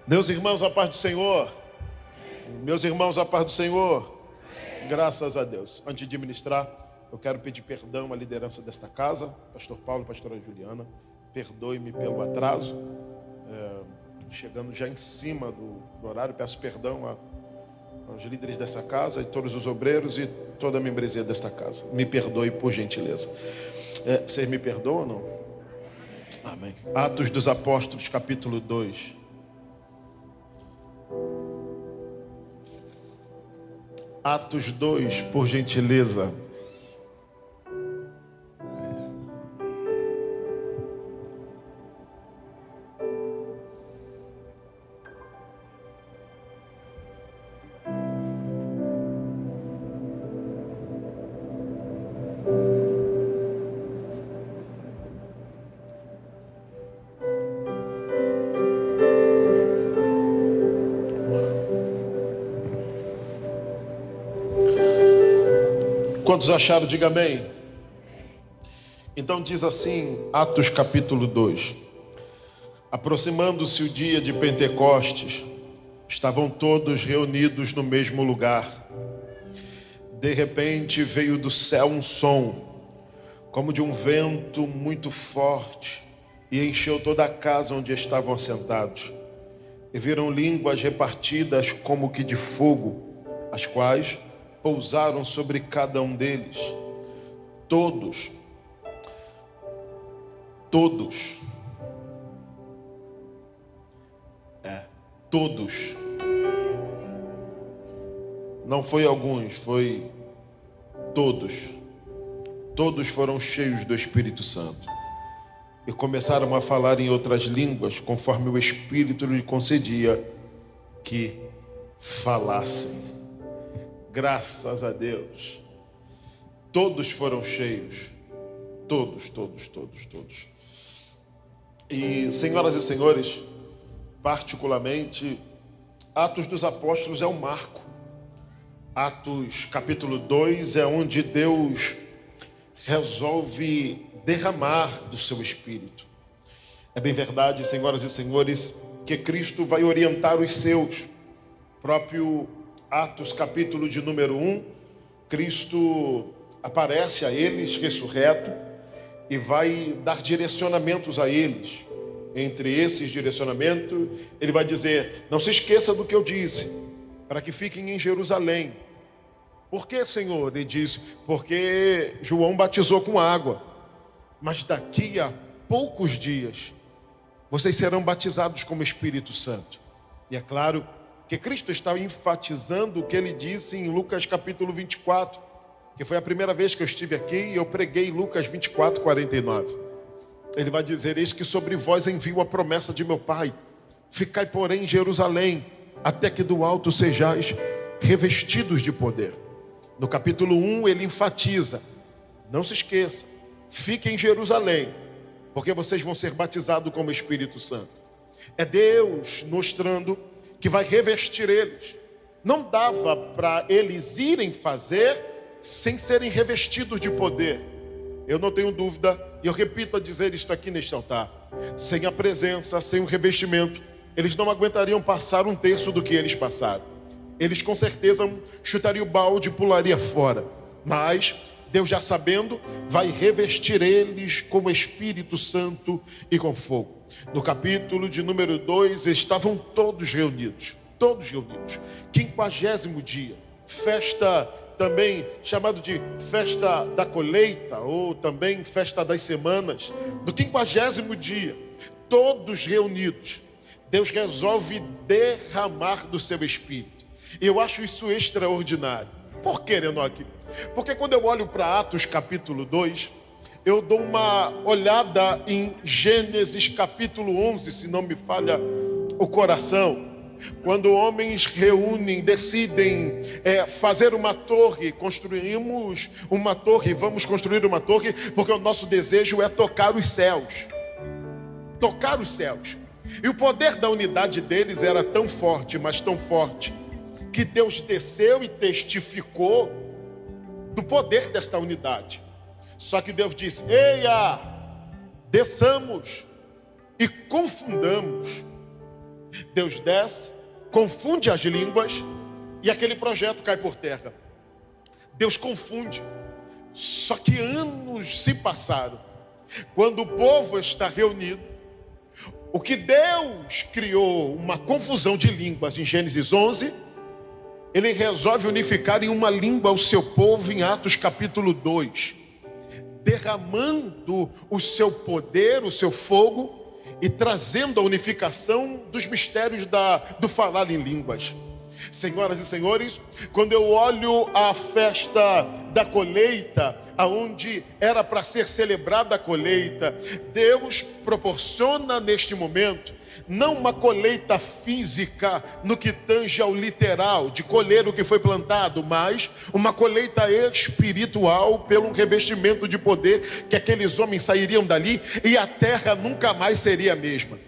Meus irmãos, a paz do Senhor. Meus irmãos, a paz do Senhor. Graças a Deus. Antes de ministrar, eu quero pedir perdão à liderança desta casa, pastor Paulo, pastora Juliana. Perdoe-me pelo atraso. Chegando já em cima do horário, peço perdão aos líderes dessa casa e todos os obreiros e toda a membresia desta casa. Me perdoe, por gentileza. Vocês me perdoam ou não? Amém. Atos dos Apóstolos, capítulo 2. Atos 2, por gentileza. Quantos acharam? Diga amém. Então diz assim, Atos capítulo 2. Aproximando-se o dia de Pentecostes, estavam todos reunidos no mesmo lugar. De repente veio do céu um som, como de um vento muito forte, e encheu toda a casa onde estavam assentados. E viram línguas repartidas como que de fogo, as quais pousaram sobre cada um deles. Todos, não foi alguns, foi todos. Todos foram cheios do Espírito Santo e começaram a falar em outras línguas, conforme o Espírito lhe concedia que falassem. Graças a Deus. Todos foram cheios. Todos. E, senhoras e senhores, particularmente, Atos dos Apóstolos é um marco. Atos capítulo 2 é onde Deus resolve derramar do seu Espírito. É bem verdade, senhoras e senhores, que Cristo vai orientar os seus. Próprio Atos capítulo de número 1, Cristo aparece a eles ressurreto e vai dar direcionamentos a eles. Entre esses direcionamentos, ele vai dizer: não se esqueça do que eu disse, para que fiquem em Jerusalém. Por que, Senhor? Ele diz: porque João batizou com água, mas daqui a poucos dias vocês serão batizados com o Espírito Santo. E é claro que Cristo está enfatizando o que ele disse em Lucas capítulo 24, que foi a primeira vez que eu estive aqui e eu preguei Lucas 24, 49. Ele vai dizer: eis que sobre vós envio a promessa de meu Pai, ficai porém em Jerusalém, até que do alto sejais revestidos de poder. No capítulo 1 ele enfatiza: não se esqueça, fiquem em Jerusalém, porque vocês vão ser batizados com o Espírito Santo. É Deus mostrando que vai revestir eles. Não dava para eles irem fazer sem serem revestidos de poder. Eu não tenho dúvida, e eu repito a dizer isto aqui neste altar: sem a presença, sem o revestimento, eles não aguentariam passar um terço do que eles passaram. Eles com certeza chutariam o balde e pulariam fora. Mas Deus, já sabendo, vai revestir eles com o Espírito Santo e com fogo. No capítulo de número 2, estavam todos reunidos. 50º dia, festa também chamado de festa da colheita, ou também festa das semanas. No 50º dia, todos reunidos, Deus resolve derramar do seu Espírito. E eu acho isso extraordinário. Por que, Enoque? Porque quando eu olho para Atos capítulo 2, eu dou uma olhada em Gênesis capítulo 11, se não me falha o coração. Quando homens reúnem, decidem fazer uma torre, construímos uma torre, vamos construir uma torre, porque o nosso desejo é tocar os céus. Tocar os céus. E o poder da unidade deles era tão forte, mas tão forte, que Deus desceu e testificou do poder desta unidade. Só que Deus disse: desçamos e confundamos. Deus desce, confunde as línguas e aquele projeto cai por terra. Deus confunde. Só que anos se passaram. Quando o povo está reunido, o que Deus criou uma confusão de línguas em Gênesis 11, Ele resolve unificar em uma língua o seu povo em Atos capítulo 2, derramando o seu poder, o seu fogo, e trazendo a unificação dos mistérios do falar em línguas. Senhoras e senhores, quando eu olho a festa da colheita, aonde era para ser celebrada a colheita, Deus proporciona neste momento não uma colheita física no que tange ao literal, de colher o que foi plantado, mas uma colheita espiritual pelo revestimento de poder, que aqueles homens sairiam dali e a terra nunca mais seria a mesma.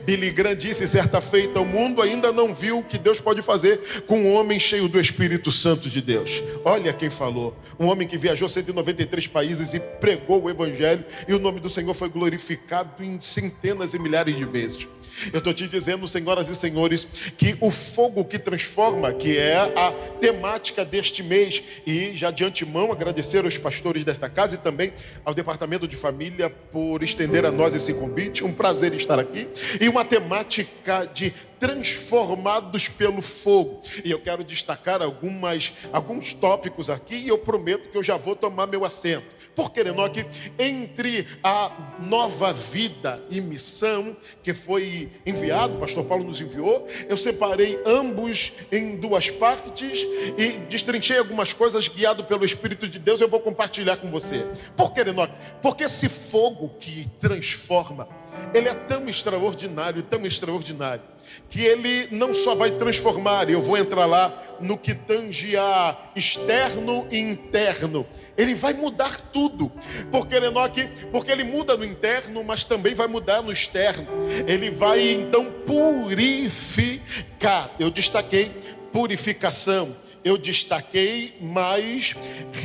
Billy Graham disse certa feita: o mundo ainda não viu o que Deus pode fazer com um homem cheio do Espírito Santo de Deus. Olha quem falou, um homem que viajou 193 países e pregou o Evangelho, e o nome do Senhor foi glorificado em centenas e milhares de vezes. Eu estou te dizendo, senhoras e senhores, que o fogo que transforma, que é a temática deste mês, e já de antemão agradecer aos pastores desta casa e também ao Departamento de Família por estender a nós esse convite. Um prazer estar aqui. E uma temática de transformados pelo fogo. E eu quero destacar alguns tópicos aqui, e eu prometo que eu já vou tomar meu assento. Porque, Enoque, entre a nova vida e missão que foi enviado, o pastor Paulo nos enviou, eu separei ambos em duas partes e destrinchei algumas coisas guiado pelo Espírito de Deus. Eu vou compartilhar com você. Por que, Enoque? Porque esse fogo que transforma, ele é tão extraordinário, que ele não só vai transformar, e eu vou entrar lá no que tange a externo e interno, ele vai mudar tudo. Porque, Enoque, porque ele muda no interno, mas também vai mudar no externo. Ele vai então purificar. Eu destaquei purificação, eu destaquei mais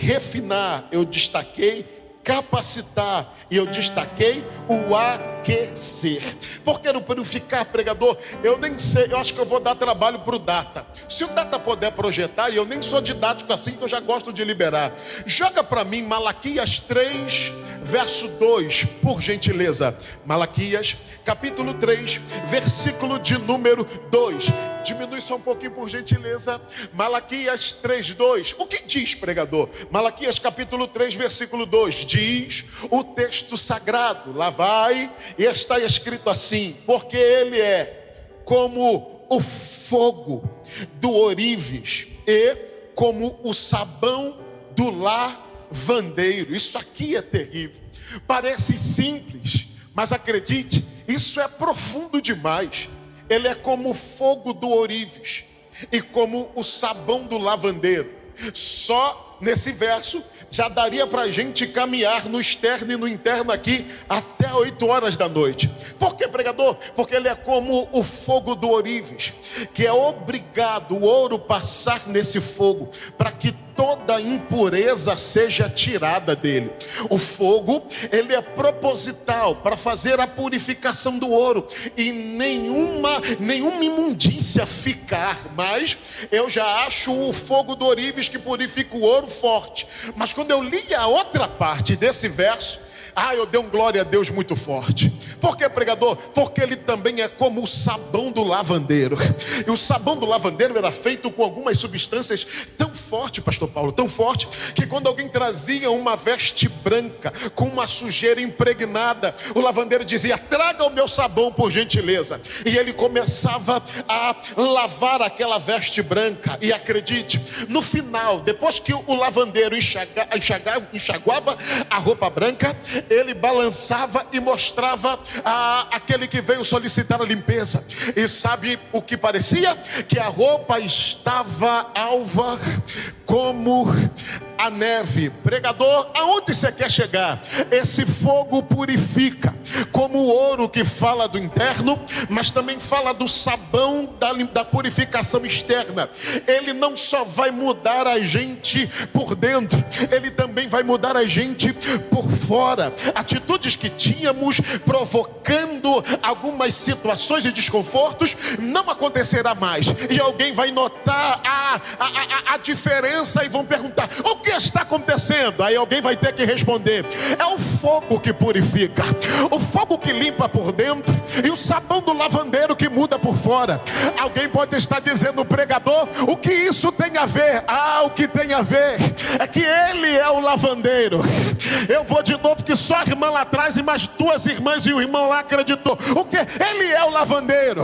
refinar, eu destaquei capacitar, e eu destaquei o aquecer. Porque no purificar, pregador, eu nem sei, eu acho que eu vou dar trabalho para o Data. Se o Data puder projetar, e eu nem sou didático assim, que eu já gosto de liberar, joga para mim Malaquias 3, verso 2, por gentileza. Malaquias, capítulo 3, versículo de número 2. Diminui só um pouquinho, por gentileza. Malaquias 3, 2. O que diz, pregador? Malaquias capítulo 3, versículo 2. Diz o texto sagrado. Lá vai, e está escrito assim: porque ele é como o fogo do ourives e como o sabão do lavandeiro. Isso aqui é terrível. Parece simples, mas acredite, isso é profundo demais. Ele é como o fogo do ourives e como o sabão do lavandeiro. Só nesse verso já daria para a gente caminhar no externo e no interno aqui até 8 horas da noite. Por que, pregador? Porque ele é como o fogo do ourives, que é obrigado o ouro passar nesse fogo para que toda impureza seja tirada dele. O fogo, ele é proposital para fazer a purificação do ouro e nenhuma imundícia ficar. Mas eu já acho o fogo do ourives que purifica o ouro forte. Mas quando eu li a outra parte desse verso, eu dei um glória a Deus muito forte. Por que, pregador? Porque ele também é como o sabão do lavandeiro. E o sabão do lavandeiro era feito com algumas substâncias tão forte, pastor Paulo, tão forte, que quando alguém trazia uma veste branca com uma sujeira impregnada, o lavandeiro dizia: traga o meu sabão, por gentileza. E ele começava a lavar aquela veste branca. E acredite, no final, depois que o lavandeiro enxaguava a roupa branca, ele balançava e mostrava aquele que veio solicitar a limpeza. E sabe o que parecia? Que a roupa estava alva como a neve. Pregador, aonde você quer chegar? Esse fogo purifica. como o ouro que fala do interno, mas também fala do sabão da purificação externa. Ele não só vai mudar a gente por dentro, ele também vai mudar a gente por fora. Atitudes que tínhamos provocando algumas situações e desconfortos não acontecerá mais, e alguém vai notar a diferença e vão perguntar: o que está acontecendo? Aí alguém vai ter que responder: é o fogo que purifica, o fogo que limpa por dentro, e o sabão do lavandeiro que muda por fora. Alguém pode estar dizendo: pregador, o que isso tem a ver? O que tem a ver é que ele é o lavandeiro. Eu vou de novo, que só a irmã lá atrás e mais duas irmãs e o irmão lá acreditou. O que? Ele é o lavandeiro,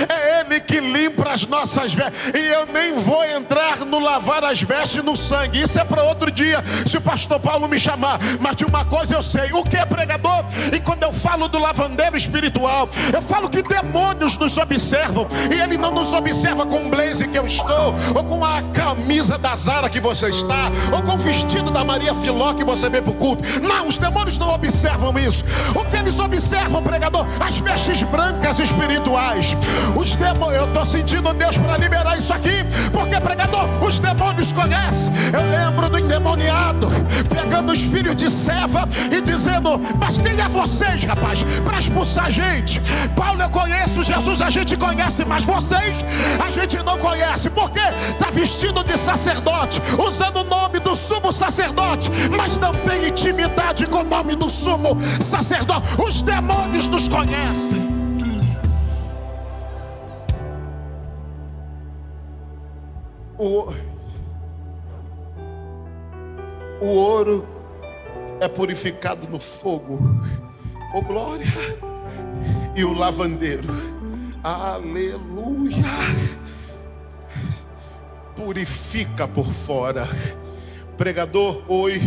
é ele que limpa as nossas vestes. E eu nem vou entrar no lavar as vestes no sangue, isso é para outro dia, se o pastor Paulo me chamar. Mas de uma coisa eu sei: o que é, pregador? E quando eu falo do lavandeiro espiritual, eu falo que demônios nos observam, e ele não nos observa com o blazer que eu estou, ou com a camisa da Zara que você está, ou com o vestido da Maria Filó que você vê para o culto. Não, os demônios não observam isso. O que eles observam, pregador? As vestes brancas espirituais. Os demônios, eu estou sentindo Deus para liberar isso aqui, porque, pregador, os demônios conhecem. Eu lembro do endemoniado pegando os filhos de Seva e dizendo: mas quem é vocês, rapaz, para expulsar a gente? Paulo, eu conheço, Jesus a gente conhece, mas vocês a gente não conhece, porque está vestido de sacerdote, usando o nome do sumo sacerdote, mas não tem intimidade com o nome do sumo sacerdote. Os demônios nos conhecem. O ouro é purificado no fogo, oh glória, e o lavandeiro, aleluia, purifica por fora. Pregador, oi.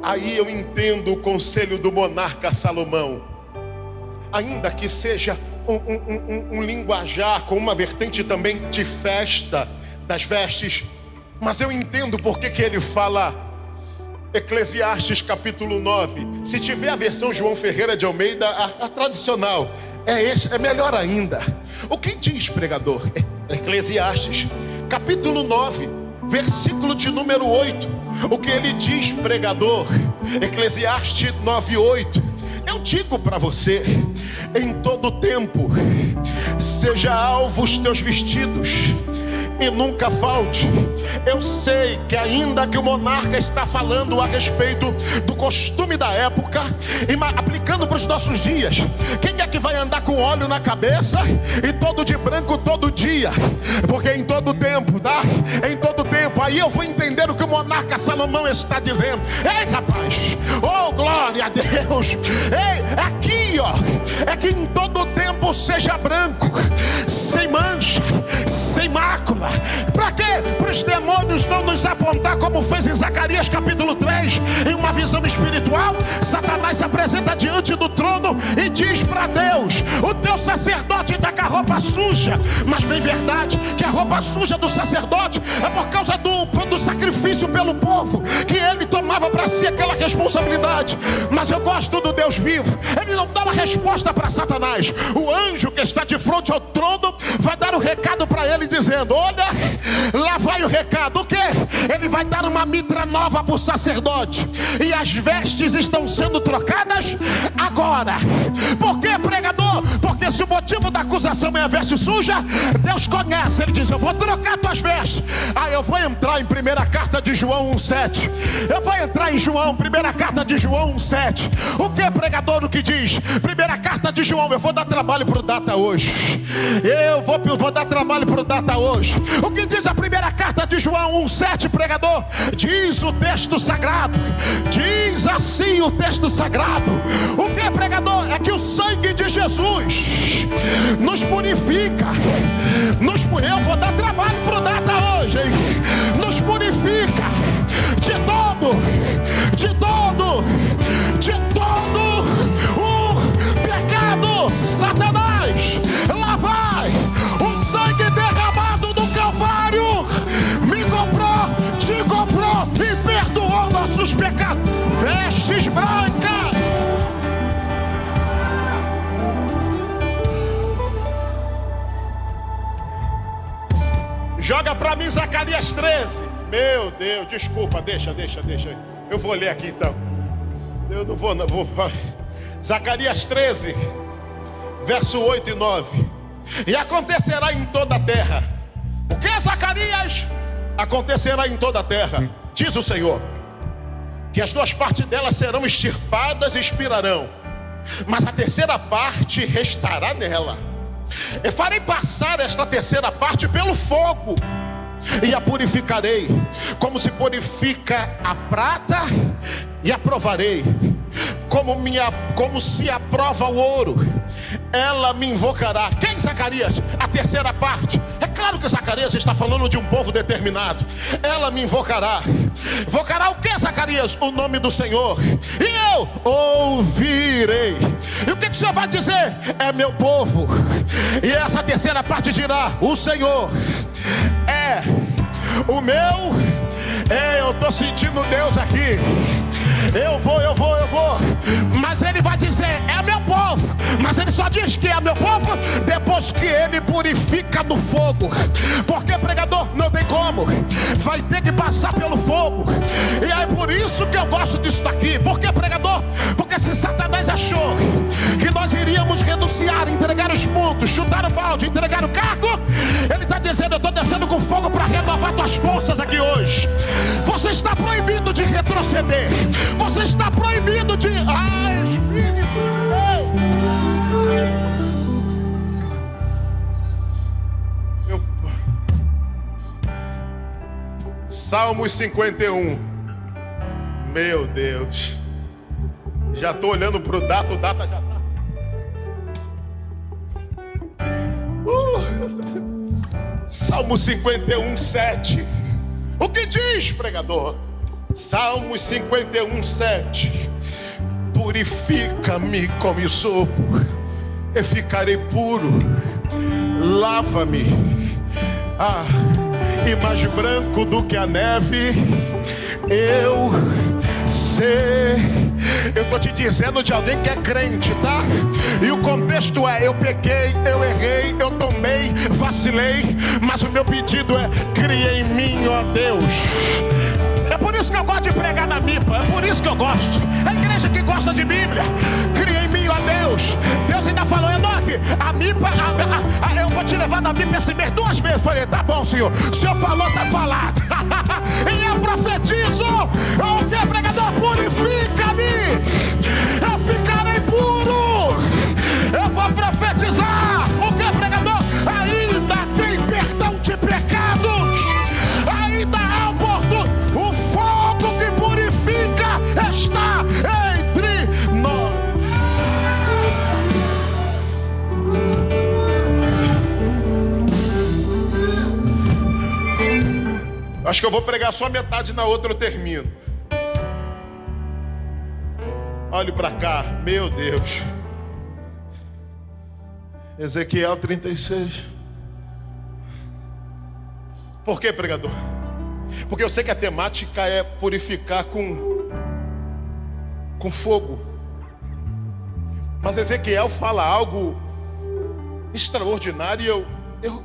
Aí eu entendo o conselho do monarca Salomão, ainda que seja um linguajar com uma vertente também de festa das vestes, mas eu entendo porque que ele fala. Eclesiastes capítulo 9, se tiver a versão João Ferreira de Almeida, a tradicional, é melhor ainda. O que diz, pregador? Eclesiastes capítulo 9, versículo de número 8. O que ele diz, pregador? Eclesiastes 9:8. Eu digo para você: em todo tempo seja alvo os teus vestidos, e nunca falte. Eu sei que ainda que o monarca está falando a respeito do costume da época e aplicando para os nossos dias, quem é que vai andar com óleo na cabeça e todo de branco todo dia? Porque em todo tempo, tá? Em todo tempo. Aí eu vou entender o que o monarca Salomão está dizendo. Ei, rapaz, oh glória a Deus. Ei, aqui ó, é que em todo tempo seja branco, sem mancha, sem mácula. Para quê? Para os demônios não nos apontar, como fez em Zacarias capítulo 3, em uma visão espiritual. Satanás se apresenta diante do trono e diz para Deus: o teu sacerdote está com a roupa suja. Mas bem verdade que a roupa suja do sacerdote é por causa do sacrifício pelo povo, que ele tomava para si aquela responsabilidade. Mas eu gosto do Deus vivo. Ele não dá uma resposta para Satanás. O anjo que está de frente ao trono vai dar o recado para ele, dizendo: olha, lá vai o recado. O quê? Ele vai dar uma mitra nova para o sacerdote, e as vestes estão sendo trocadas agora. Por quê, pregador? Porque se o motivo da acusação é a veste suja, Deus conhece. Ele diz: eu vou trocar tuas vestes. Eu vou entrar em primeira carta de João 1:7. Eu vou entrar em João, primeira carta de João 1:7. O que, pregador? O que diz? Primeira carta de João. Eu vou dar trabalho para o Data hoje. Eu vou dar trabalho para o Data hoje. O que diz a primeira carta de João 1:7, pregador? Diz o texto sagrado, diz assim o texto sagrado. O que, pregador? É que o sangue de Jesus nos purifica. Eu vou dar trabalho para o Data hoje, hein? Nos purifica de todo o pecado. Satanás, lá vai o sangue derramado do Calvário. Me comprou, te comprou e perdoou nossos pecados. Vestes brancas. Joga para mim Zacarias 13. Meu Deus, desculpa, deixa. Eu vou ler aqui então. Eu não vou. Zacarias 13, verso 8 e 9. E acontecerá em toda a terra. O que, Zacarias? Acontecerá em toda a terra, diz o Senhor, que as 2 partes delas serão extirpadas e expirarão, mas a terceira parte restará nela. Eu farei passar esta terceira parte pelo fogo, e a purificarei, como se purifica a prata, e a provarei, como se aprova o ouro. Ela me invocará. Quem, Zacarias? A terceira parte. É claro que Zacarias está falando de um povo determinado. Ela me invocará. Invocará o que, Zacarias? O nome do Senhor. E eu ouvirei. E o que o Senhor vai dizer? É meu povo. E essa terceira parte dirá: o Senhor é o meu. Eu estou sentindo Deus aqui. Eu vou. Mas ele vai dizer: é meu povo. Mas ele só diz que é meu povo depois que ele purifica no fogo. Porque, pregador, não tem como. Vai ter que passar pelo fogo. E é por isso que eu gosto disso daqui. Por que, pregador? Porque se Satanás achou que nós iríamos renunciar, entregar os pontos, chutar o balde, entregar o cargo, ele está dizendo: eu estou descendo com fogo para renovar tuas forças aqui hoje. Você está proibido de retroceder. Você está proibido de... Espírito! Salmos 51. Meu Deus. Já estou olhando para o data já está. Salmo 51, 7. O que diz, pregador? Salmos 51, 7. Purifica-me como isopo, e ficarei puro. Lava-me, e mais branco do que a neve eu sei. Eu estou te dizendo de alguém que é crente, tá? E o contexto é: eu pequei, eu errei, eu tomei, vacilei, mas o meu pedido é: cria em mim, ó Deus. É por isso que eu gosto de pregar na MIPA. É por isso que eu gosto. É a igreja que gosta de Bíblia. Cria em mim, ó Deus. Deus ainda falou: Enoque, a MIPA, eu vou te levar na MIPA esse mês 2 vezes. Falei: tá bom, Senhor. O Senhor falou, tá falado. E eu profetizo. O que, pregador? Purifica-me. Eu ficarei puro. Eu vou profetizar. O que, pregador? Ainda tem perdão de pecados. Ainda há o fogo que purifica está entre nós. Acho que eu vou pregar só metade, na outra eu termino. Olhe para cá, meu Deus. Ezequiel 36. Por que, pregador? Porque eu sei que a temática é purificar com fogo. Mas Ezequiel fala algo extraordinário e eu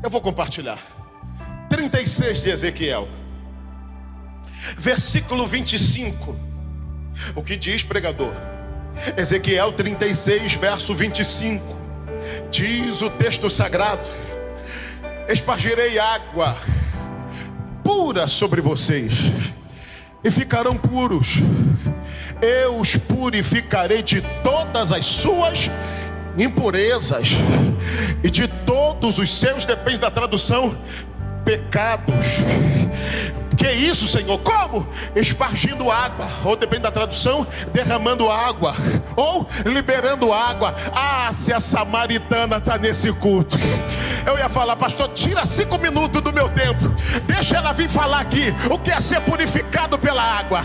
vou compartilhar. 36 de Ezequiel, versículo 25. O que diz, pregador? Ezequiel 36, verso 25. Diz o texto sagrado: espargirei água pura sobre vocês e ficarão puros. Eu os purificarei de todas as suas impurezas e de todos os seus, depende da tradução, pecados. Que isso, Senhor? Como? Espargindo água, ou depende da tradução, derramando água, ou liberando água. Se a samaritana está nesse culto, eu ia falar: pastor, tira 5 minutos do meu tempo, deixa ela vir falar aqui o que é ser purificado pela água.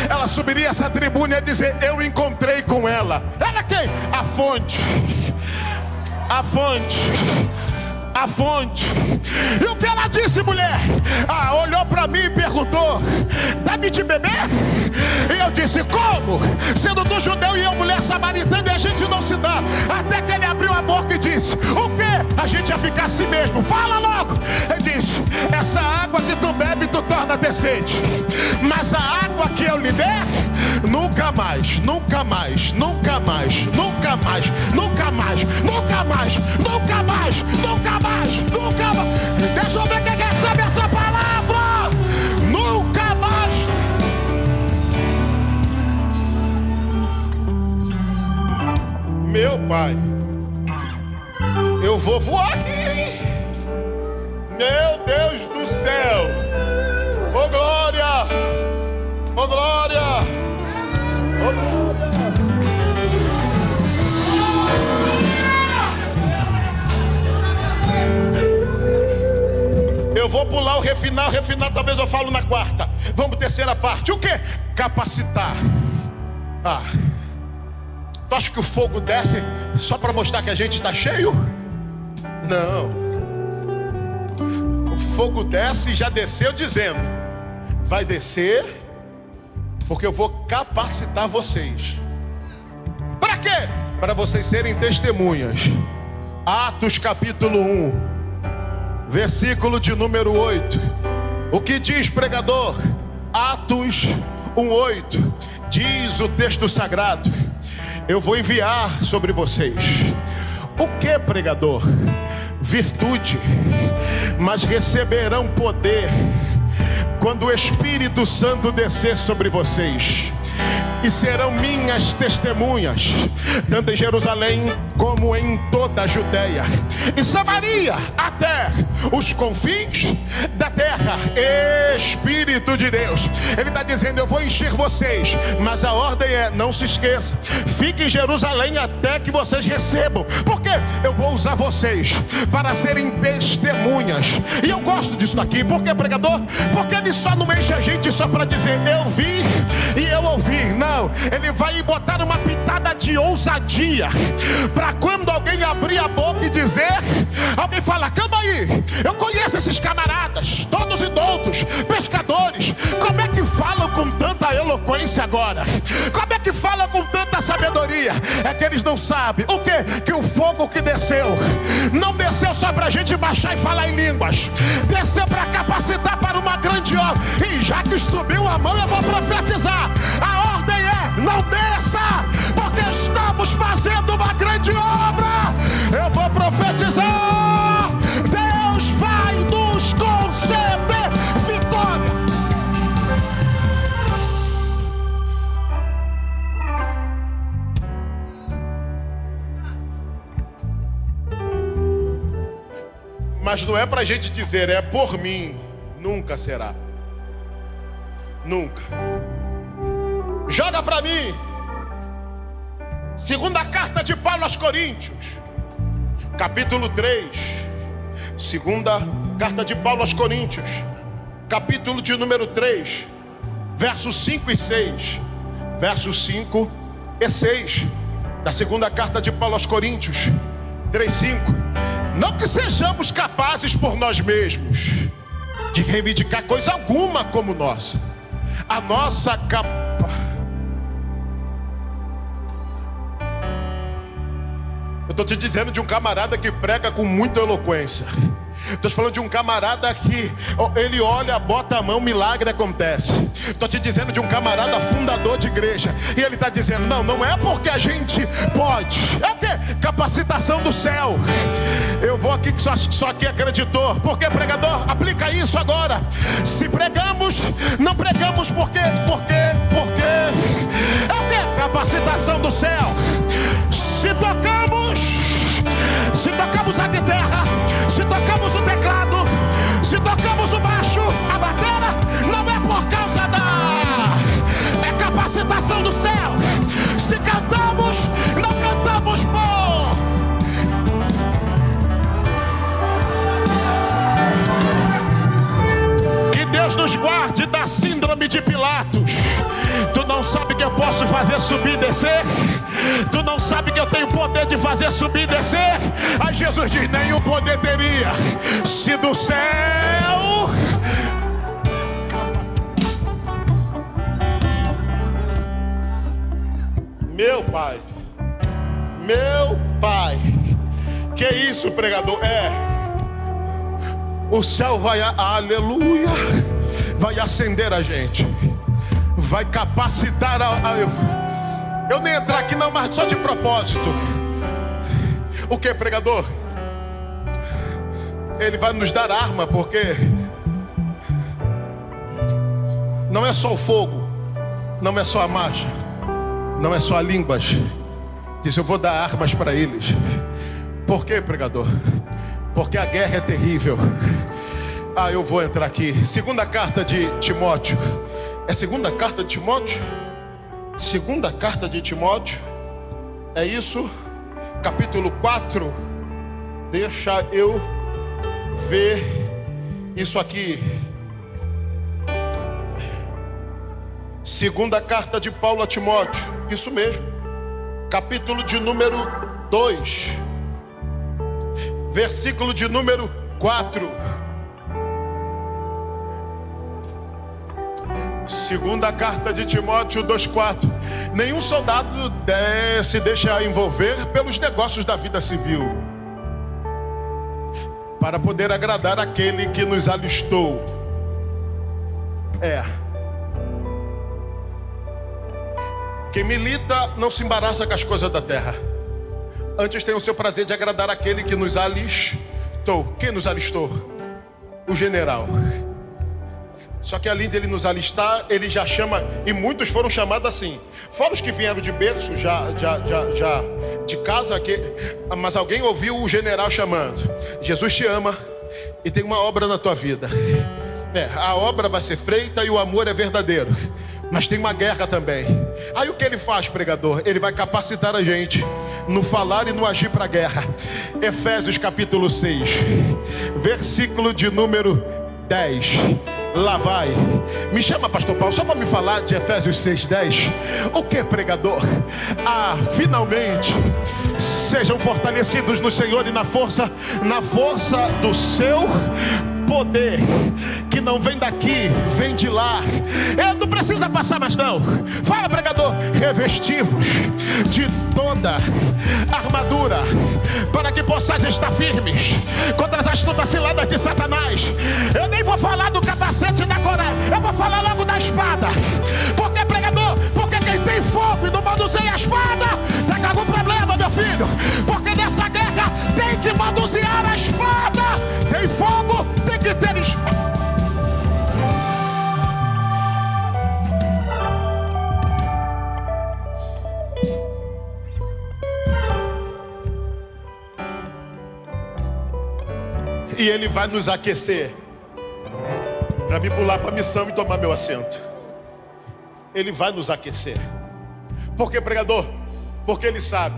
Ela subiria essa tribuna e ia dizer: eu encontrei com ela. Ela quem? A fonte. A fonte. A fonte. E o que ela disse, mulher? Olhou para mim e perguntou: dá-me de beber? E eu disse: como? Sendo do judeu e eu mulher samaritana, e a gente não se dá. Até que ele abriu a boca e disse: disse: o quê? A gente ia ficar assim mesmo. Fala logo. Ele disse: essa água que tu bebe, tu torna a ter sede. Mas a água que eu lhe der, nunca mais, nunca mais, nunca mais, nunca mais, nunca mais, nunca mais, nunca mais, nunca mais, nunca mais. Deixa eu ver quem recebe essa palavra. Nunca mais. Meu Pai, eu vou voar aqui, hein? Meu Deus do céu. Ô glória, ô glória, ô glória. Eu vou pular o refinar talvez eu falo na quarta. Vamos terceira parte. O que? Capacitar. Tu acha que o fogo desce só para mostrar que a gente está cheio? Não. O fogo desce e já desceu dizendo: vai descer porque eu vou capacitar vocês. Para quê? Para vocês serem testemunhas. Atos capítulo 1, versículo de número 8. O que diz, pregador? Atos 1:8. Diz o texto sagrado: eu vou enviar sobre vocês. O que, pregador? Virtude. Mas receberão poder quando o Espírito Santo descer sobre vocês. E serão minhas testemunhas, tanto em Jerusalém como em toda a Judéia e Samaria, até os confins da terra. Espírito de Deus, Ele está dizendo: eu vou encher vocês, mas a ordem é: não se esqueça, fique em Jerusalém até que vocês recebam. Por quê? Eu vou usar vocês para serem testemunhas. E eu gosto disso daqui. Por quê, pregador? Porque Ele só não enche a gente só para dizer: eu vi e eu ouvi. Não, Ele vai botar uma pitada de ousadia, para quando alguém abrir a boca e dizer, alguém fala: calma aí, eu conheço esses camaradas, todos indoutos, pescadores. Como é que falam com tanta eloquência agora? Como é que falam com tanta sabedoria? É que eles não sabem o quê? Que o fogo que desceu, não desceu só para a gente baixar e falar em línguas, desceu para capacitar para uma grande obra. E já que subiu a mão, eu vou profetizar. A ordem é: não desça, porque estamos fazendo uma grande obra. Eu vou profetizar: Deus vai nos conceder vitória. Mas não é pra gente dizer: é por mim. Nunca será. Nunca. Joga para mim segunda carta de Paulo aos Coríntios, capítulo 3. Segunda carta de Paulo aos Coríntios, capítulo de número 3, versos 5 e 6. Versos 5 e 6 da segunda carta de Paulo aos Coríntios 3:5. Não que sejamos capazes por nós mesmos de reivindicar coisa alguma como nossa. A nossa Eu estou te dizendo de um camarada que prega com muita eloquência. Estou falando de um camarada que ele olha, bota a mão, milagre acontece. Estou te dizendo de um camarada fundador de igreja. E ele está dizendo: não é porque a gente pode. É o quê? Capacitação do céu. Eu vou aqui que só aqui acreditou. Por quê, pregador? Aplica isso agora. Se pregamos, não pregamos porque é o quê? Capacitação do céu. Se tocamos a guitarra, se tocamos o teclado, se tocamos o baixo, a bateria, não é por causa é capacitação do céu. Se cantamos, não cantamos por. Que Deus nos guarde da síndrome de Pilatos. Tu não sabe que eu posso fazer subir e descer? Tu não sabe que eu tenho poder de fazer subir e descer? Aí Jesus diz: nenhum poder teria se do céu. Meu Pai, Que isso, pregador? O céu vai, aleluia, vai acender a gente, vai capacitar eu nem entrar aqui não, mas só de propósito. O que, pregador? Ele vai nos dar arma, porque não é só o fogo, não é só a marcha, não é só a línguas. Diz, eu vou dar armas para eles. Por quê, pregador? Porque a guerra é terrível. Eu vou entrar aqui. Segunda carta de Timóteo. É segunda carta de Timóteo? Segunda carta de Timóteo. É isso? Capítulo 4. Deixa eu ver isso aqui. Segunda carta de Paulo a Timóteo. Isso mesmo. Capítulo de número 2. Versículo de número 4. Segunda carta de Timóteo 2,4. Nenhum soldado se deixa envolver pelos negócios da vida civil, para poder agradar aquele que nos alistou. Quem milita não se embaraça com as coisas da terra. Antes tem o seu prazer de agradar aquele que nos alistou. Quem nos alistou? O general. Só que além dele nos alistar, ele já chama, e muitos foram chamados assim. Fora os que vieram de berço, já de casa, mas alguém ouviu o general chamando. Jesus te ama e tem uma obra na tua vida. A obra vai ser feita e o amor é verdadeiro. Mas tem uma guerra também. Aí o que ele faz, pregador? Ele vai capacitar a gente no falar e no agir para a guerra. Efésios capítulo 6, versículo de número 10. Lá vai. Me chama, pastor Paulo, só para me falar de Efésios 6:10. O que, pregador? Finalmente sejam fortalecidos no Senhor e na força do seu poder, que não vem daqui, vem de lá. Não precisa passar mais não. Fala, pregador. Revestivos de toda armadura, para que possais estar firmes contra as astutas ciladas de Satanás. Eu nem vou falar do capacete e da coragem, eu vou falar logo da espada. Por que, pregador? Porque quem tem fogo e não manuseia a espada tá com algum problema, meu filho. Porque nessa guerra tem que manusear a espada. Tem fogo, tem que ter espada. E ele vai nos aquecer para me pular para a missão e tomar meu assento. Ele vai nos aquecer. Por que, pregador? Porque ele sabe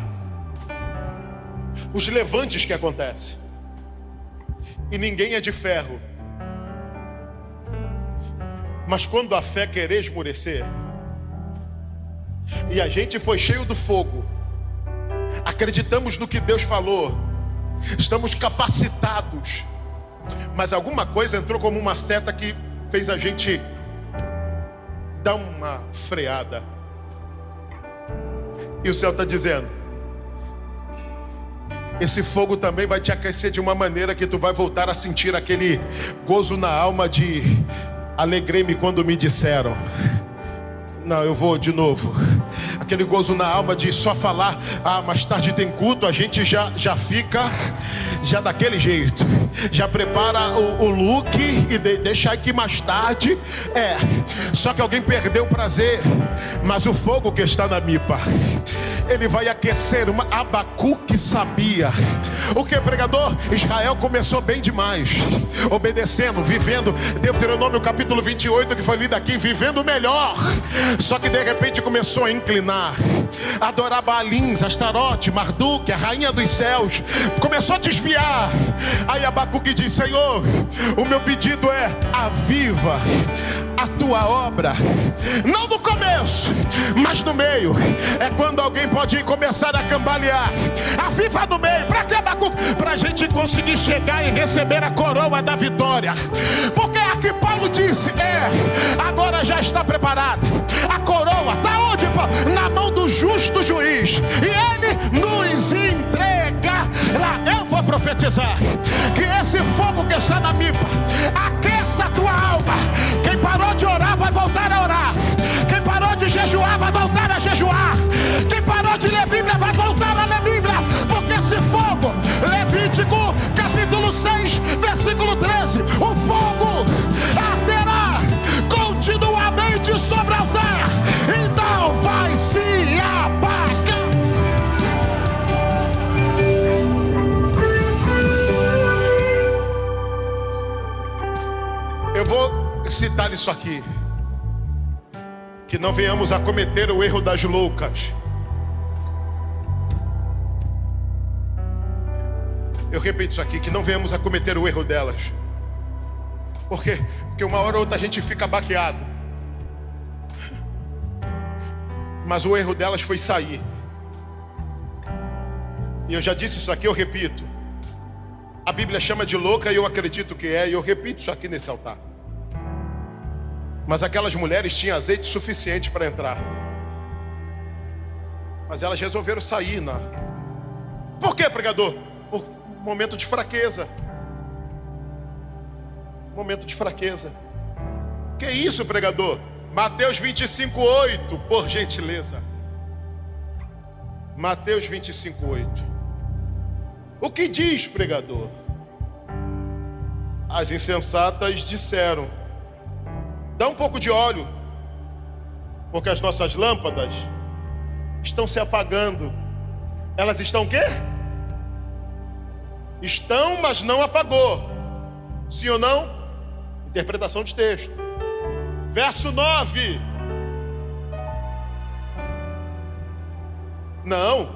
os levantes que acontecem. E ninguém é de ferro. Mas quando a fé querer esmorecer, e a gente foi cheio do fogo, acreditamos no que Deus falou, estamos capacitados, mas alguma coisa entrou como uma seta que fez a gente dar uma freada. E o céu está dizendo: esse fogo também vai te aquecer de uma maneira que tu vai voltar a sentir aquele gozo na alma de alegrei-me quando me disseram. Não, eu vou de novo. Aquele gozo na alma de só falar, mais tarde tem culto, a gente já fica daquele jeito. Já prepara o look e deixa aqui mais tarde. Só que alguém perdeu o prazer. Mas o fogo que está na mipa, ele vai aquecer. Abacuque sabia. O que, pregador? Israel começou bem demais, obedecendo, vivendo. Deuteronômio capítulo 28, que foi lido aqui, vivendo melhor. Só que de repente começou a inclinar, adorar Baalins, Astarote, Marduk, a rainha dos céus. Começou a desviar. Aí Abacuque diz: Senhor, o meu pedido é: aviva a tua obra. Não no começo, mas no meio. É quando alguém pode começar a cambalear. Aviva no meio. Para que, Abacuque? Para a gente conseguir chegar e receber a coroa da vitória. Porque aqui Paulo disse: agora já está preparado. A coroa está onde, Paulo? Na mão do justo juiz. E ele nos entregará. Eu vou profetizar que esse fogo que está na mipa aqueça a tua alma. Quem parou de orar vai voltar a orar. Quem parou de jejuar vai voltar a jejuar. Quem parou de ler Bíblia vai voltar a ler Bíblia. Porque esse fogo, Levítico capítulo 6, versículo 13, o fogo arderá continuamente sobre o altar e não vai se apagar. Eu vou citar isso aqui. Que não venhamos a cometer o erro das loucas. Eu repito isso aqui, que não venhamos a cometer o erro delas. Por quê? Porque uma hora ou outra a gente fica baqueado. Mas o erro delas foi sair. E eu já disse isso aqui, eu repito. A Bíblia chama de louca e eu acredito que é. E eu repito isso aqui nesse altar. Mas aquelas mulheres tinham azeite suficiente para entrar. Mas elas resolveram sair. Por quê, pregador? Por momento de fraqueza. Momento de fraqueza. Que isso, pregador? Mateus 25:8, por gentileza. Mateus 25:8. O que diz, pregador? As insensatas disseram: dá um pouco de óleo, porque as nossas lâmpadas estão se apagando. Elas estão o quê? Estão, mas não apagou. Sim ou não? Interpretação de texto. Verso 9. Não.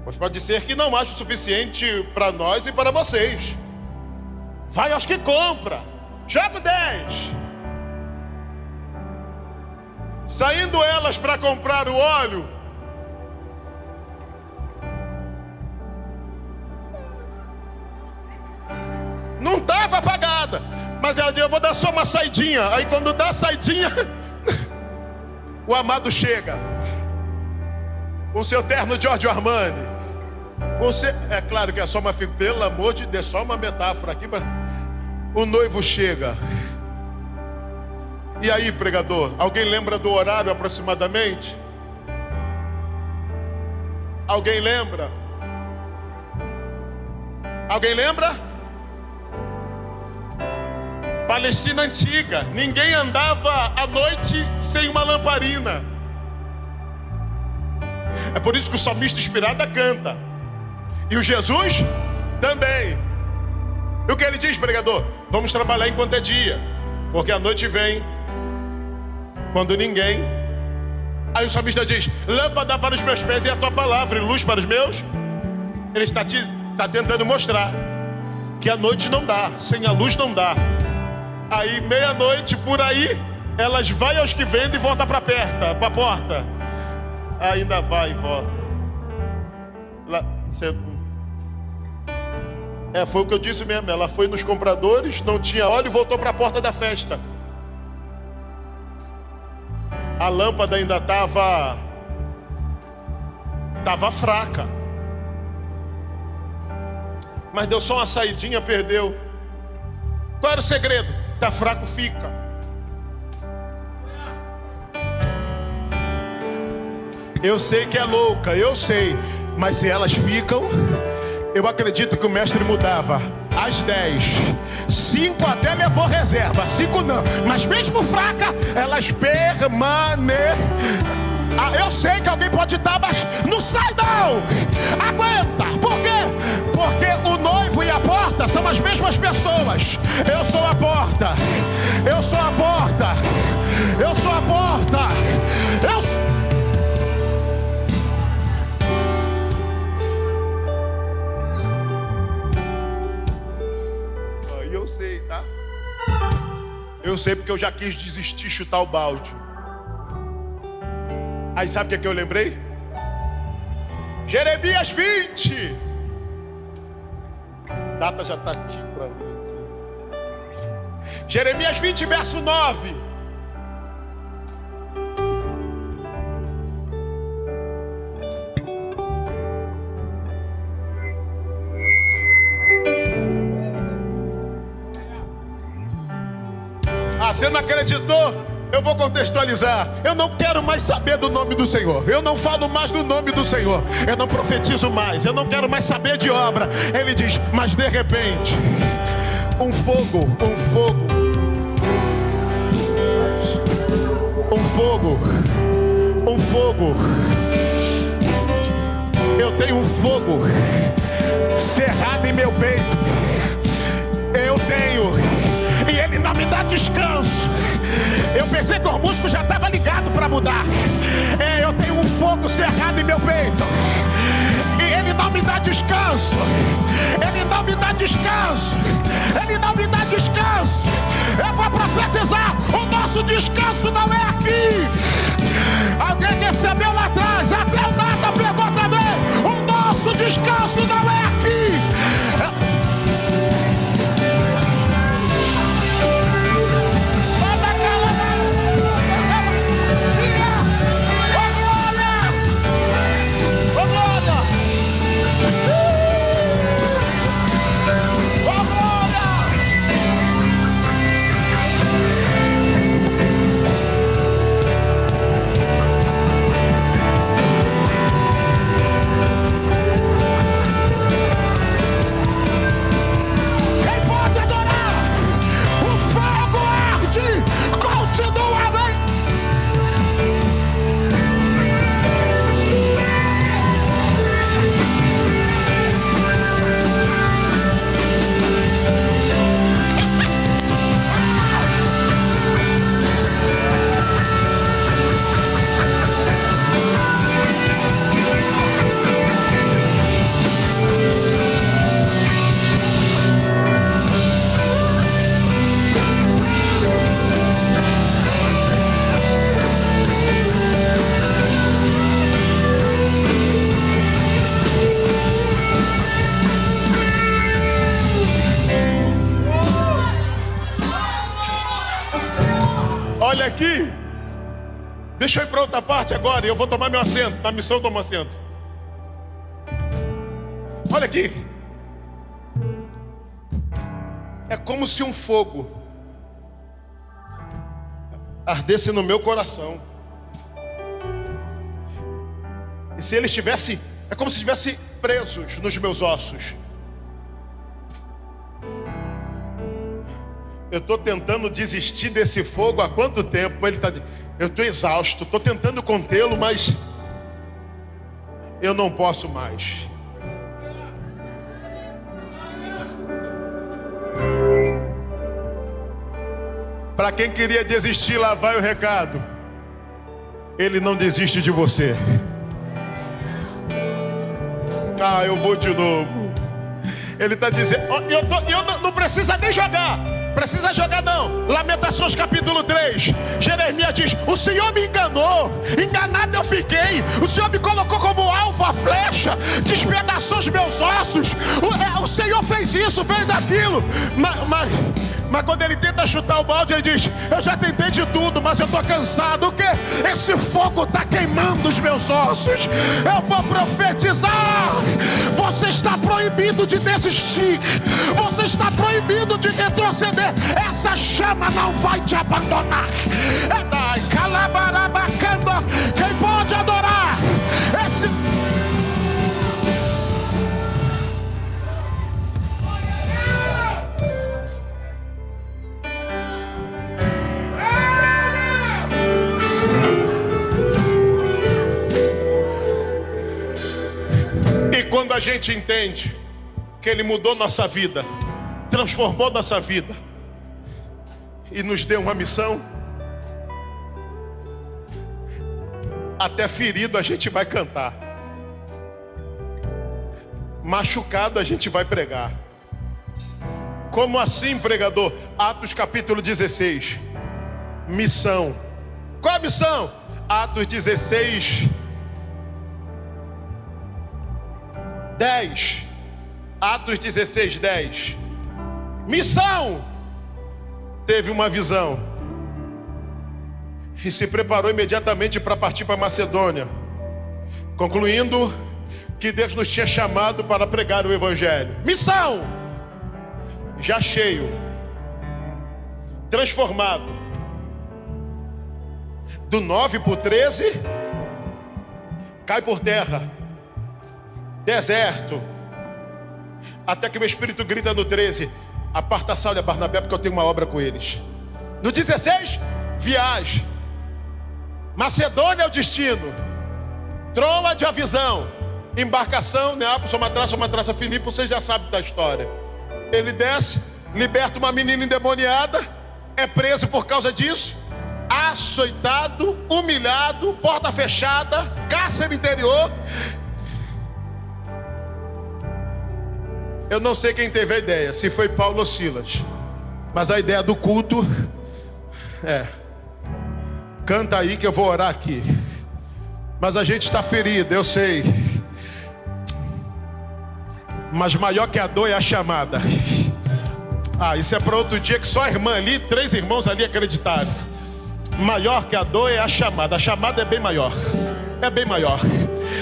Mas pode ser que não haja o suficiente para nós e para vocês. Vai aos que compra. Joga o 10. Saindo elas para comprar o óleo, não estava apagada, mas ela disse: eu vou dar só uma saidinha. Aí quando dá a saidinha, o amado chega com seu terno Giorgio Armani, é claro que é só uma figura, pelo amor de Deus, só uma metáfora aqui, mas o noivo chega. E aí, pregador, alguém lembra do horário aproximadamente? Alguém lembra? Alguém lembra? Palestina antiga, ninguém andava à noite sem uma lamparina. É por isso que o salmista inspirado canta. E o Jesus também. E o que ele diz, pregador? Vamos trabalhar enquanto é dia, porque a noite vem quando ninguém. Aí o salmista diz: lâmpada para os meus pés e a tua palavra, e luz para os meus. Ele está tentando mostrar que a noite não dá, sem a luz não dá. Aí meia-noite por aí, elas vai aos que vendem e volta para perto, para a porta. Ainda vai e volta. Lá, foi o que eu disse mesmo. Ela foi nos compradores, não tinha óleo e voltou para a porta da festa. A lâmpada ainda estava fraca. Mas deu só uma saidinha, perdeu. Qual era o segredo? Tá fraco, fica. Eu sei que é louca, eu sei. Mas se elas ficam, eu acredito que o mestre mudava. Às 10, 5 até levou reserva, 5 não. Mas mesmo fraca, elas permanecem. Eu sei que alguém pode estar, mas não sai não. Aguenta. Por quê? Porque o noivo e a porta são as mesmas pessoas. Eu sou a porta. Eu sou a porta. Eu sou a porta. Eu sei, tá? Eu sei porque eu já quis desistir, chutar o balde. Aí sabe o que eu lembrei? Jeremias 20. A data já está aqui para mim. Jeremias 20, verso 9. Ah, você não acreditou? Eu vou contextualizar. Eu não quero mais saber do nome do Senhor. Eu não falo mais do nome do Senhor. Eu não profetizo mais. Eu não quero mais saber de obra. Ele diz, mas de repente, um fogo. Eu tenho um fogo cerrado em meu peito. Eu tenho. E ele não me dá descanso. Eu pensei que o músico já estava ligado para mudar. Eu tenho um fogo cerrado em meu peito. E ele não me dá descanso. Ele não me dá descanso. Ele não me dá descanso. Eu vou profetizar. O nosso descanso não é aqui. Alguém recebeu lá atrás. Até o Nata pegou também. O nosso descanso não é aqui. Olha aqui. Deixa eu ir para outra parte agora e eu vou tomar meu assento. Na missão toma assento. Olha aqui. É como se um fogo ardesse no meu coração. E se ele estivesse, é como se estivesse presos nos meus ossos. Eu estou tentando desistir desse fogo há quanto tempo? Ele está, eu estou exausto, estou tentando contê-lo, mas eu não posso mais. Para quem queria desistir, lá vai o recado. Ele não desiste de você. Ah, eu vou de novo. Ele está dizendo, eu não precisa nem jogar. Precisa jogar não. Lamentações capítulo 3. Jeremias diz, o Senhor me enganou. Enganado eu fiquei. O Senhor me colocou como alvo a flecha. Despedaçou os meus ossos. O Senhor fez isso, fez aquilo. Mas quando ele tenta chutar o balde, ele diz, eu já tentei de tudo, mas eu estou cansado. O que? Esse fogo está queimando os meus ossos. Eu vou profetizar. Você está proibido de desistir. Você está proibido de retroceder. Essa chama não vai te abandonar. Quem pode adorar esse... E quando a gente entende que Ele mudou nossa vida, transformou nossa vida e nos deu uma missão, até ferido a gente vai cantar, machucado a gente vai pregar. Como assim, pregador? Atos capítulo 16, missão. Qual a missão? Atos 16, 10. Atos 16, 10. Missão. Teve uma visão e se preparou imediatamente para partir para Macedônia, concluindo que Deus nos tinha chamado para pregar o Evangelho. Missão. Já cheio. transformado. Do 9 para o 13, cai por terra. Deserto. Até que o Espírito grita no 13: aparta Saulo e Barnabé, porque eu tenho uma obra com eles. No 16, viagem. Macedônia é o destino. Troade a visão. Embarcação, Neápolis, Somatraça, Filipe, vocês já sabem da história. Ele desce, liberta uma menina endemoniada, é preso por causa disso, açoitado, humilhado, porta fechada, cárcere interior. Eu não sei quem teve a ideia, se foi Paulo ou Silas, mas a ideia do culto é: canta aí que eu vou orar aqui. Mas a gente está ferido, eu sei. Mas maior que a dor é a chamada. Isso é para outro dia, que só a irmã ali, 3 irmãos ali acreditaram. Maior que a dor é a chamada. A chamada é bem maior. É bem maior.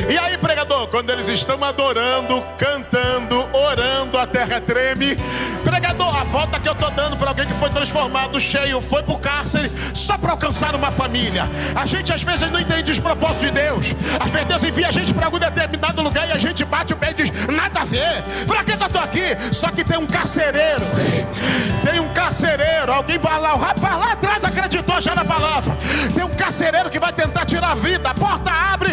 E aí, pregador, quando eles estão adorando, cantando, orando, a terra treme. Pregador, a volta que eu estou dando para alguém que foi transformado, cheio, foi para o cárcere só para alcançar uma família. A gente às vezes não entende os propósitos de Deus. Às vezes Deus envia a gente para algum determinado lugar e a gente bate o pé e diz: nada a ver, para que eu estou aqui? Só que tem um carcereiro. Tem um carcereiro. Alguém vai lá, o rapaz lá atrás acreditou já na palavra. Tem um carcereiro que vai tentar tirar a vida. A porta abre,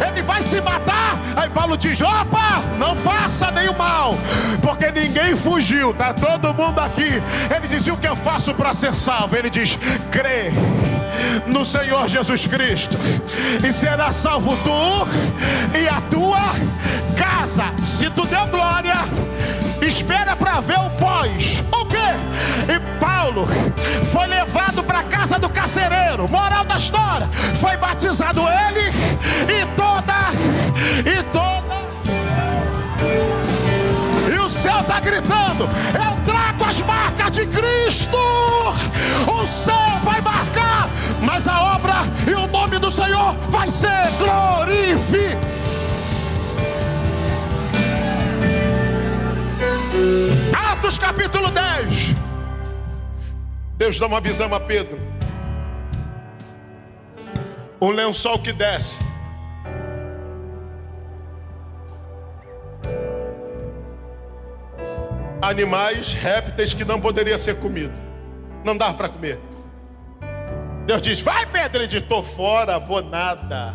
ele vai se matar. Aí Paulo diz: opa, não faça nenhum mal, porque ninguém fugiu, tá todo mundo aqui. Ele diz: e o que eu faço para ser salvo? Ele diz: crê no Senhor Jesus Cristo e será salvo tu e a tua casa. Se tu deu glória, espera para ver o pós. O quê? E Paulo foi levado para a casa do carcereiro. Moral da história: foi batizado ele e toda. E o céu está gritando: eu trago as marcas de Cristo. O céu vai marcar, mas a obra e o nome do Senhor vai ser glorificado. Atos capítulo 10. Deus dá uma visão a Pedro. Um lençol que desce. Animais, répteis que não poderia ser comido. Não dá para comer. Deus diz: vai, Pedro. Ele diz: tô fora, vou nada.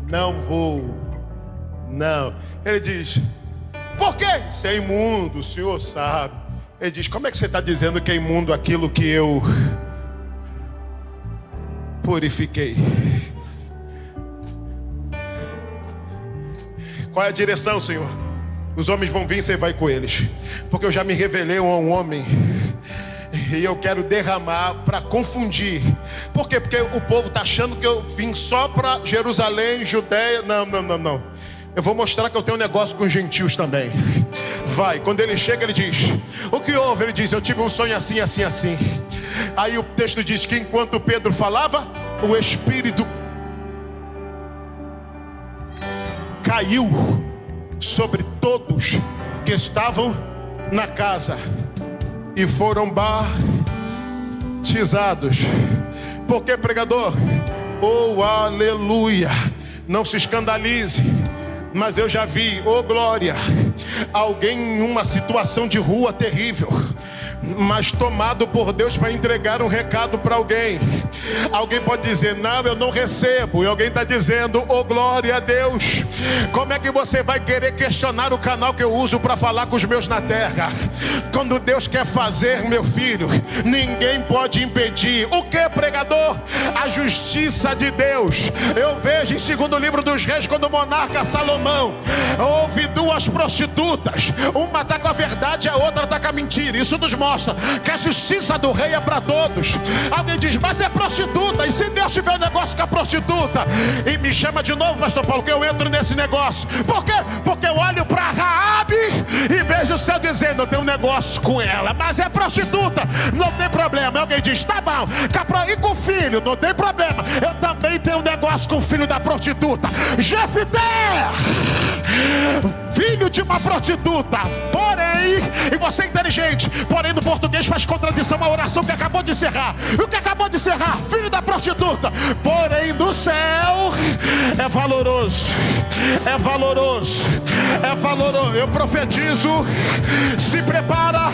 Não vou. Não. Ele diz: por quê? Isso é imundo, o Senhor sabe. Ele diz: como é que você está dizendo que é imundo aquilo que eu purifiquei? Qual é a direção, Senhor? Os homens vão vir e você vai com eles, porque eu já me revelei a um homem e eu quero derramar para confundir. Por quê? Porque o povo está achando que eu vim só para Jerusalém, Judeia. Não. Eu vou mostrar que eu tenho um negócio com os gentios também. Vai, quando ele chega ele diz: o que houve? Ele diz: eu tive um sonho assim. Aí o texto diz que enquanto Pedro falava, o Espírito caiu sobre todos que estavam na casa e foram batizados. Por que, pregador? Oh, aleluia! Não se escandalize, mas eu já vi, oh glória, alguém em uma situação de rua terrível, mas tomado por Deus para entregar um recado para alguém. Alguém pode dizer: não, eu não recebo. E alguém está dizendo: oh glória a Deus. Como é que você vai querer questionar o canal que eu uso para falar com os meus na terra? Quando Deus quer fazer, meu filho, ninguém pode impedir. O que, pregador? A justiça de Deus. Eu vejo em 2º livro dos Reis, quando o monarca Salomão houve 2 prostitutas, uma está com a verdade, a outra está com a mentira. Isso nos mostra que a justiça do rei é para todos. Alguém diz: mas é prostituta. E se Deus tiver um negócio com a prostituta? E me chama de novo, pastor Paulo, que eu entro nesse negócio. Por quê? Porque eu olho para Raabe e vejo o céu dizendo: eu tenho um negócio com ela, mas é prostituta, não tem problema. Alguém diz: tá bom. E com o filho? Não tem problema, eu também tenho um negócio com o filho da prostituta. Jefté, filho filho de uma prostituta. Porém, e você é inteligente, porém no português faz contradição à oração que acabou de encerrar. E o que acabou de encerrar? Filho da prostituta. Porém no céu é valoroso. É valoroso. É valoroso. Eu profetizo, se prepara,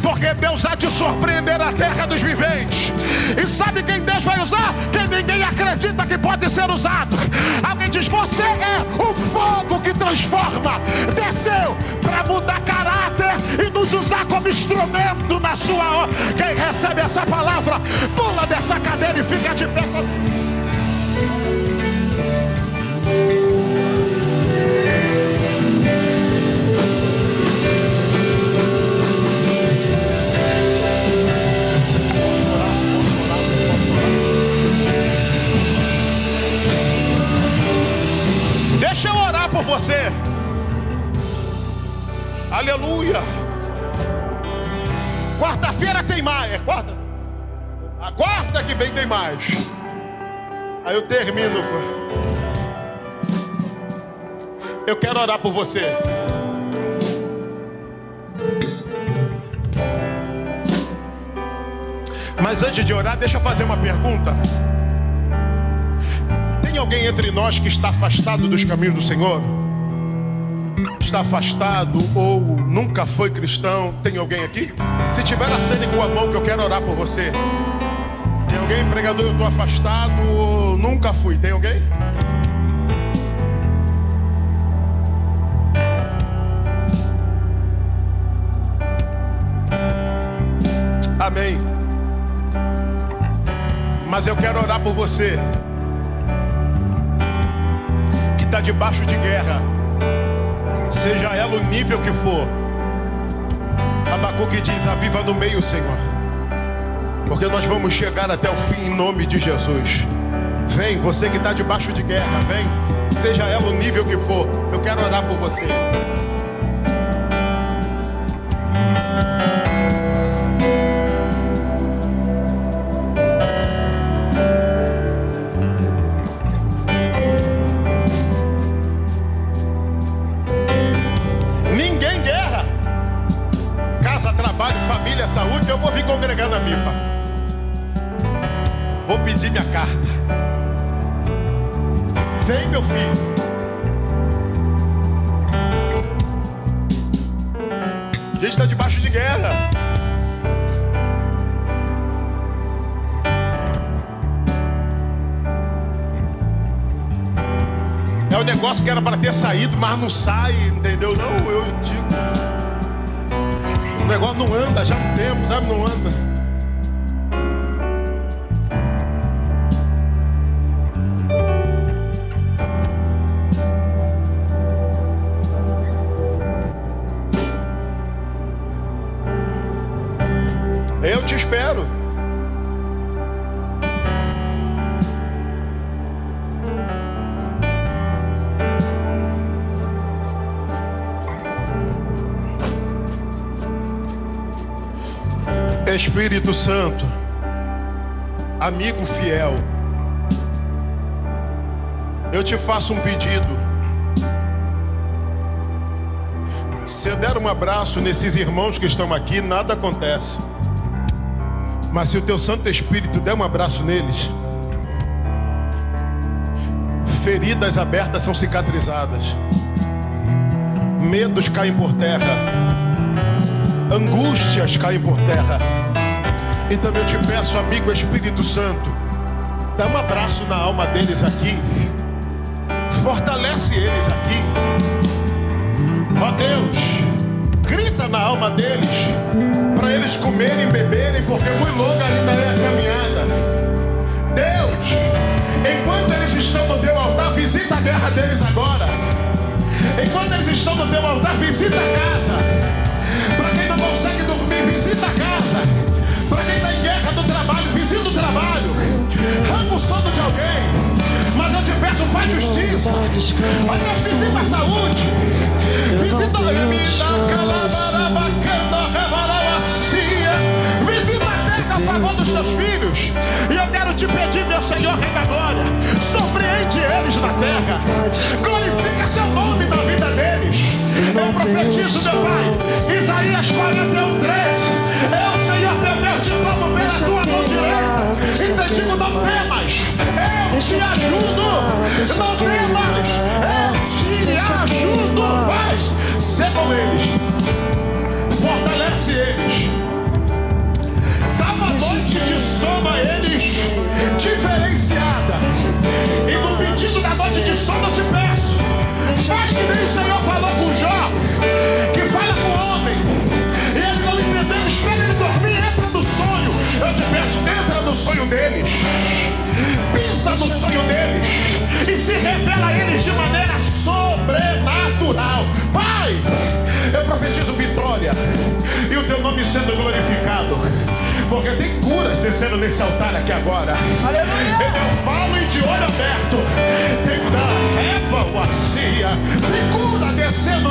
porque Deus há de surpreender a terra dos viventes. E sabe quem Deus vai usar? Quem ninguém acredita que pode ser usado. Alguém diz: você é o fogo que transforma. Desceu para mudar caráter e nos usar como instrumento na sua obra. Quem recebe essa palavra, pula dessa cadeira e fica de pé. Deixa eu orar por você. Aleluia. Quarta-feira tem mais. É quarta? A quarta que vem tem mais. Aí eu termino. Eu quero orar por você. Mas antes de orar, deixa eu fazer uma pergunta. Tem alguém entre nós que está afastado dos caminhos do Senhor? Está afastado ou nunca foi cristão? Tem alguém aqui? Se tiver, acene com a mão que eu quero orar por você. Tem alguém? Pregador, eu estou afastado ou nunca fui. Tem alguém? Amém. Mas eu quero orar por você que está debaixo de guerra, seja ela o nível que for. Abacuque diz: aviva no meio, Senhor, porque nós vamos chegar até o fim em nome de Jesus. Vem, você que está debaixo de guerra, vem, seja ela o nível que for. Eu quero orar por você. Saúde, eu vou vir congregar na MIPA. Vou pedir minha carta. Vem, meu filho. A gente está debaixo de guerra. É um negócio que era para ter saído, mas não sai, entendeu? Não, eu digo. O negócio não anda já há um tempo, sabe? Não anda. Eu te espero. Espírito Santo, amigo fiel, eu te faço um pedido. Se eu der um abraço nesses irmãos que estão aqui, nada acontece. Mas se o teu Santo Espírito der um abraço neles, feridas abertas são cicatrizadas, medos caem por terra, angústias caem por terra. Então eu te peço, amigo Espírito Santo, dá um abraço na alma deles aqui, fortalece eles aqui. Ó Deus, grita na alma deles, para eles comerem e beberem, porque muito longa ainda é a caminhada. Deus, enquanto eles estão no teu altar, visita a guerra deles agora. Enquanto eles estão no teu altar, visita a casa. Para quem não consegue dormir, visita a casa. Para quem está em guerra do trabalho, visita o trabalho. Arranca o sono de alguém. Mas eu te peço, faz justiça. Ó Deus, visita a saúde. Visita a visita a terra a favor dos teus filhos. E eu quero te pedir, meu Senhor, Rei da Glória, surpreende eles na terra. Glorifica teu nome na vida deles. Eu profetizo, meu Pai, Isaías 41:13. Eu, Senhor teu Deus, te tomo pela tua mão direita e te digo: não temas, eu te ajudo. Não temas, eu te ajudo. Pai, sê com eles, fortalece eles, dá uma noite de sono a eles diferenciada. E no pedido da noite de sono eu te peço, faz que nem o Senhor falou com Jó, que fala com o homem e ele não entendendo, espera ele dormir, entra no sonho. Eu te peço, entra no sonho deles, pisa no sonho deles e se revela a eles de maneira sobrenatural. Pai, eu profetizo vitória e o teu nome sendo glorificado, porque tem curas descendo nesse altar aqui agora. Aleluia. Eu falo e de olho aberto, tem da reva, tem cura descendo